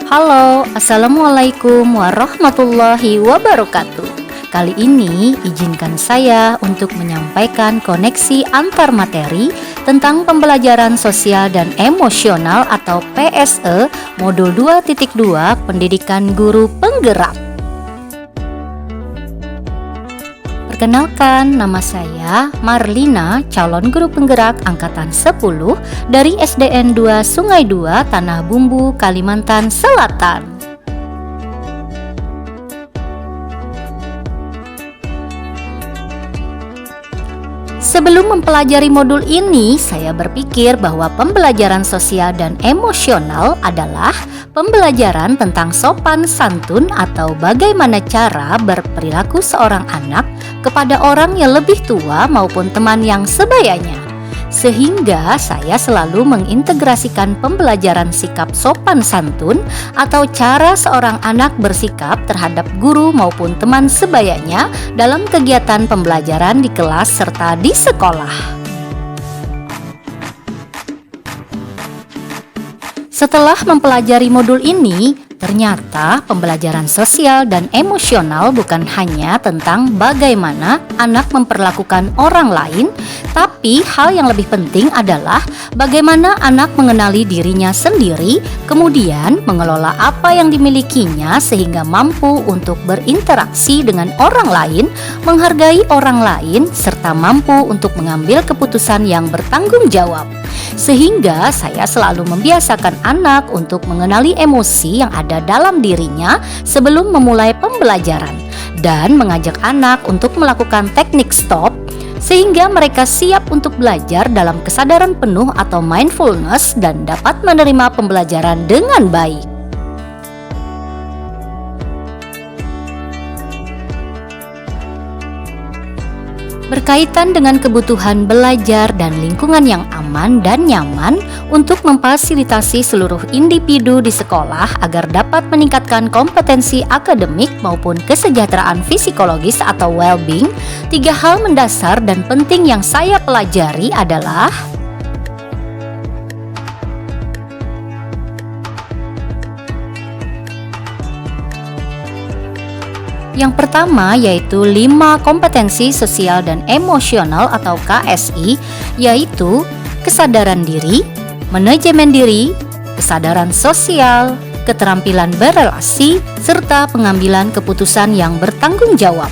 Halo, Assalamualaikum warahmatullahi wabarakatuh. Kali ini izinkan saya untuk menyampaikan koneksi antar materi tentang pembelajaran sosial dan emosional atau PSE Modul 2.2 Pendidikan Guru Penggerak. Perkenalkan, nama saya Marlina, calon guru penggerak angkatan 10 dari SDN 2 Sungai 2 Tanah Bumbu, Kalimantan Selatan. Sebelum mempelajari modul ini, saya berpikir bahwa pembelajaran sosial dan emosional adalah pembelajaran tentang sopan santun atau bagaimana cara berperilaku seorang anak kepada orang yang lebih tua maupun teman yang sebayanya. Sehingga saya selalu mengintegrasikan pembelajaran sikap sopan santun atau cara seorang anak bersikap terhadap guru maupun teman sebayanya dalam kegiatan pembelajaran di kelas serta di sekolah. Setelah mempelajari modul ini, ternyata pembelajaran sosial dan emosional bukan hanya tentang bagaimana anak memperlakukan orang lain, tapi hal yang lebih penting adalah bagaimana anak mengenali dirinya sendiri, kemudian mengelola apa yang dimilikinya sehingga mampu untuk berinteraksi dengan orang lain, menghargai orang lain, serta mampu untuk mengambil keputusan yang bertanggung jawab. Sehingga saya selalu membiasakan anak untuk mengenali emosi yang ada dalam dirinya sebelum memulai pembelajaran dan mengajak anak untuk melakukan teknik stop sehingga mereka siap untuk belajar dalam kesadaran penuh atau mindfulness dan dapat menerima pembelajaran dengan baik. Berkaitan dengan kebutuhan belajar dan lingkungan yang aman dan nyaman untuk memfasilitasi seluruh individu di sekolah agar dapat meningkatkan kompetensi akademik maupun kesejahteraan psikologis atau well-being, 3 hal mendasar dan penting yang saya pelajari adalah: yang pertama yaitu 5 kompetensi sosial dan emosional atau KSI, yaitu kesadaran diri, manajemen diri, kesadaran sosial, keterampilan berelasi, serta pengambilan keputusan yang bertanggung jawab.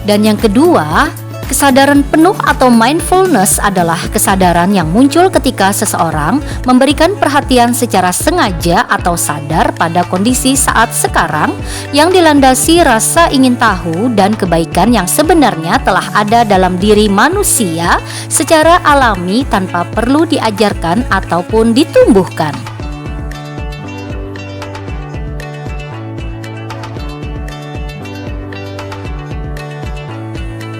Dan yang kedua, kesadaran penuh atau mindfulness adalah kesadaran yang muncul ketika seseorang memberikan perhatian secara sengaja atau sadar pada kondisi saat sekarang yang dilandasi rasa ingin tahu dan kebaikan yang sebenarnya telah ada dalam diri manusia secara alami tanpa perlu diajarkan ataupun ditumbuhkan.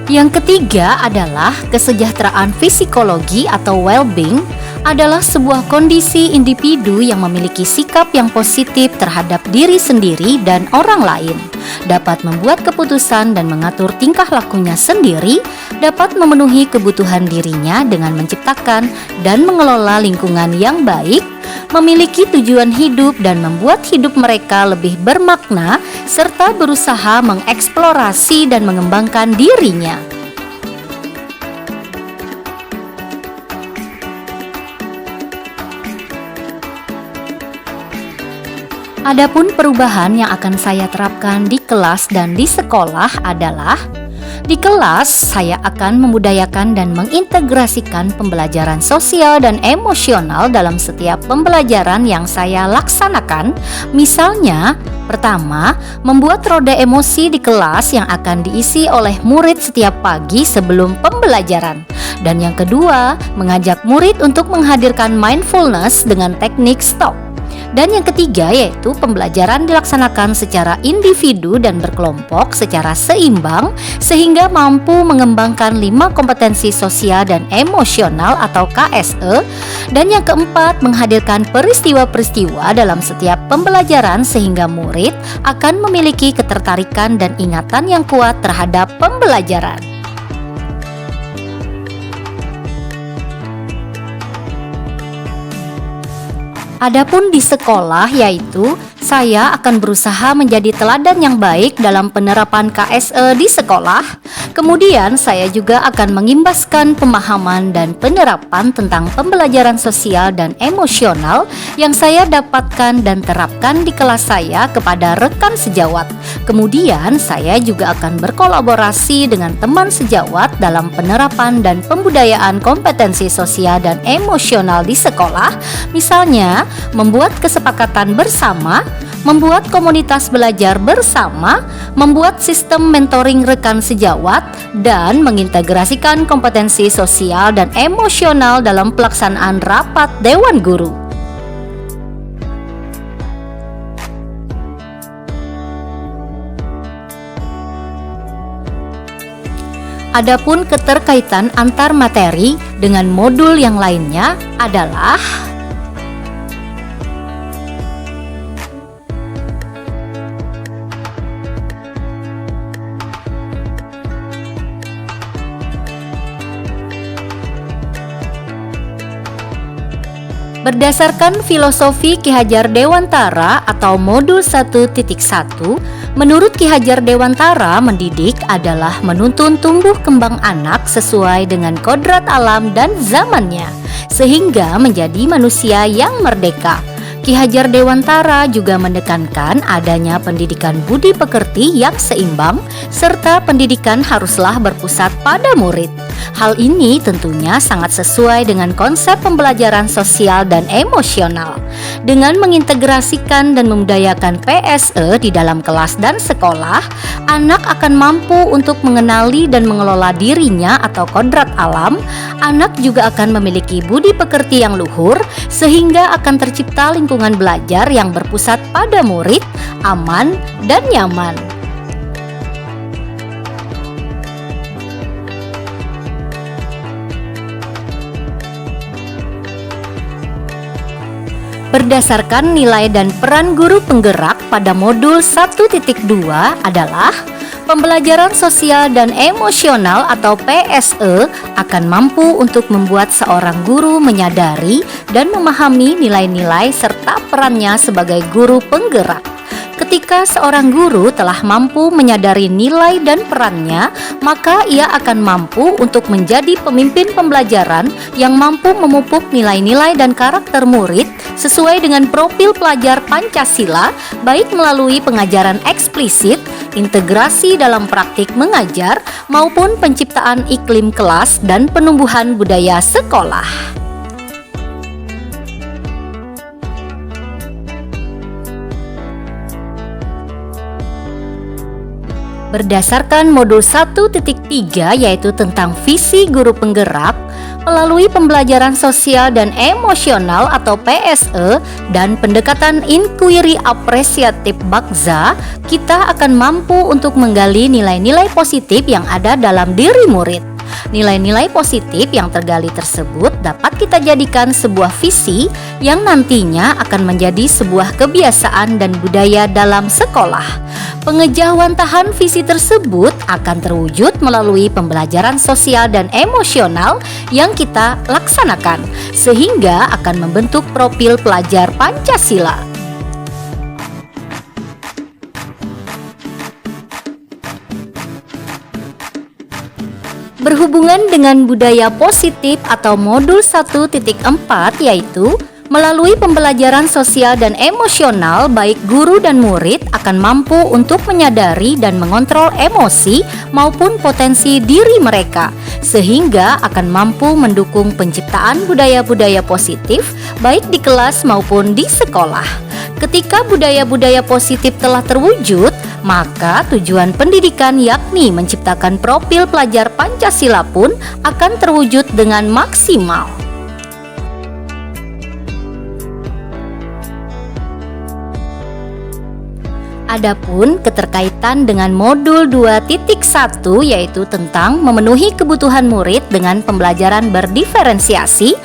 Yang ketiga adalah kesejahteraan psikologi atau well-being adalah sebuah kondisi individu yang memiliki sikap yang positif terhadap diri sendiri dan orang lain, dapat membuat keputusan dan mengatur tingkah lakunya sendiri, dapat memenuhi kebutuhan dirinya dengan menciptakan dan mengelola lingkungan yang baik, memiliki tujuan hidup dan membuat hidup mereka lebih bermakna, serta berusaha mengeksplorasi dan mengembangkan dirinya. Adapun perubahan yang akan saya terapkan di kelas dan di sekolah adalah: di kelas, saya akan membudayakan dan mengintegrasikan pembelajaran sosial dan emosional dalam setiap pembelajaran yang saya laksanakan. Misalnya, pertama, membuat roda emosi di kelas yang akan diisi oleh murid setiap pagi sebelum pembelajaran. Dan yang kedua, mengajak murid untuk menghadirkan mindfulness dengan teknik stop. Dan yang ketiga yaitu pembelajaran dilaksanakan secara individu dan berkelompok secara seimbang sehingga mampu mengembangkan 5 kompetensi sosial dan emosional atau KSE. Dan yang keempat, menghadirkan peristiwa-peristiwa dalam setiap pembelajaran sehingga murid akan memiliki ketertarikan dan ingatan yang kuat terhadap pembelajaran. Adapun di sekolah, yaitu saya akan berusaha menjadi teladan yang baik dalam penerapan KSE di sekolah. Kemudian saya juga akan mengimbaskan pemahaman dan penerapan tentang pembelajaran sosial dan emosional yang saya dapatkan dan terapkan di kelas saya kepada rekan sejawat. Kemudian saya juga akan berkolaborasi dengan teman sejawat dalam penerapan dan pembudayaan kompetensi sosial dan emosional di sekolah. Misalnya, membuat kesepakatan bersama, membuat komunitas belajar bersama, membuat sistem mentoring rekan sejawat, dan mengintegrasikan kompetensi sosial dan emosional dalam pelaksanaan rapat Dewan Guru. Adapun keterkaitan antar materi dengan modul yang lainnya adalah berdasarkan filosofi Ki Hajar Dewantara atau modul 1.1, menurut Ki Hajar Dewantara, mendidik adalah menuntun tumbuh kembang anak sesuai dengan kodrat alam dan zamannya, sehingga menjadi manusia yang merdeka. Ki Hajar Dewantara juga menekankan adanya pendidikan budi pekerti yang seimbang, serta pendidikan haruslah berpusat pada murid. Hal ini tentunya sangat sesuai dengan konsep pembelajaran sosial dan emosional. Dengan mengintegrasikan dan membudayakan PSE di dalam kelas dan sekolah, anak akan mampu untuk mengenali dan mengelola dirinya atau kodrat alam. Anak juga akan memiliki budi pekerti yang luhur, sehingga akan tercipta lingkungan belajar yang berpusat pada murid, aman, dan nyaman. Berdasarkan nilai dan peran guru penggerak pada modul 1.2 adalah pembelajaran sosial dan emosional atau PSE akan mampu untuk membuat seorang guru menyadari dan memahami nilai-nilai serta perannya sebagai guru penggerak. Ketika seorang guru telah mampu menyadari nilai dan perannya, maka ia akan mampu untuk menjadi pemimpin pembelajaran yang mampu memupuk nilai-nilai dan karakter murid sesuai dengan profil pelajar Pancasila, baik melalui pengajaran eksplisit, integrasi dalam praktik mengajar, maupun penciptaan iklim kelas dan penumbuhan budaya sekolah. Berdasarkan modul 1.3 yaitu tentang visi guru penggerak, melalui pembelajaran sosial dan emosional atau PSE dan pendekatan inquiry apresiatif Bagza, kita akan mampu untuk menggali nilai-nilai positif yang ada dalam diri murid. Nilai-nilai positif yang tergali tersebut dapat kita jadikan sebuah visi yang nantinya akan menjadi sebuah kebiasaan dan budaya dalam sekolah. Pengejauhantahan visi tersebut akan terwujud melalui pembelajaran sosial dan emosional yang kita laksanakan, sehingga akan membentuk profil pelajar Pancasila. Berhubungan dengan budaya positif atau modul 1.4 yaitu melalui pembelajaran sosial dan emosional, baik guru dan murid akan mampu untuk menyadari dan mengontrol emosi maupun potensi diri mereka, sehingga akan mampu mendukung penciptaan budaya-budaya positif baik di kelas maupun di sekolah. Ketika budaya-budaya positif telah terwujud, maka tujuan pendidikan yakni menciptakan profil pelajar Pancasila pun akan terwujud dengan maksimal. Adapun keterkaitan dengan modul 2.1 yaitu tentang memenuhi kebutuhan murid dengan pembelajaran berdiferensiasi.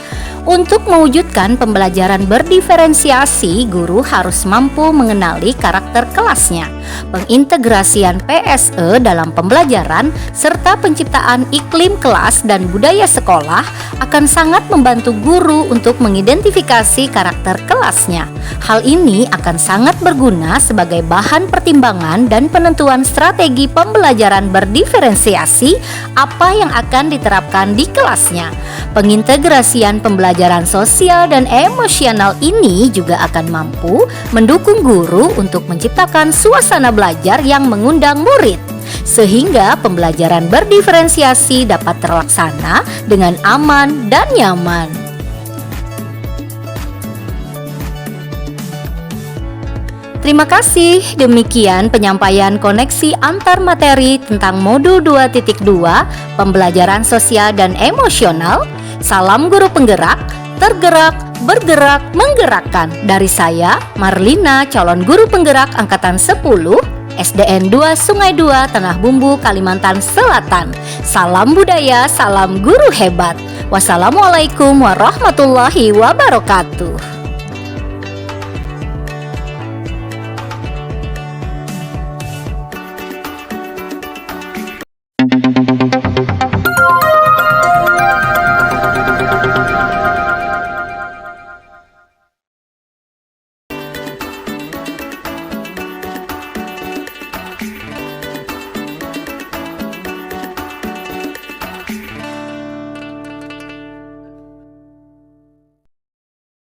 Untuk mewujudkan pembelajaran berdiferensiasi, guru harus mampu mengenali karakter kelasnya. Pengintegrasian PSE dalam pembelajaran serta penciptaan iklim kelas dan budaya sekolah akan sangat membantu guru untuk mengidentifikasi karakter kelasnya. Hal ini akan sangat berguna sebagai bahan pertimbangan dan penentuan strategi pembelajaran berdiferensiasi apa yang akan diterapkan di kelasnya. Pengintegrasian pembelajaran sosial dan emosional ini juga akan mampu mendukung guru untuk menciptakan suasana belajar yang mengundang murid, sehingga pembelajaran berdiferensiasi dapat terlaksana dengan aman dan nyaman. Terima kasih, demikian penyampaian koneksi antar materi tentang modul 2.2 pembelajaran sosial dan emosional. Salam guru penggerak, tergerak, bergerak, menggerakkan. Dari saya, Marlina, calon guru penggerak angkatan 10, SDN 2 Sungai 2, Tanah Bumbu, Kalimantan Selatan. Salam budaya, salam guru hebat. Wassalamualaikum warahmatullahi wabarakatuh.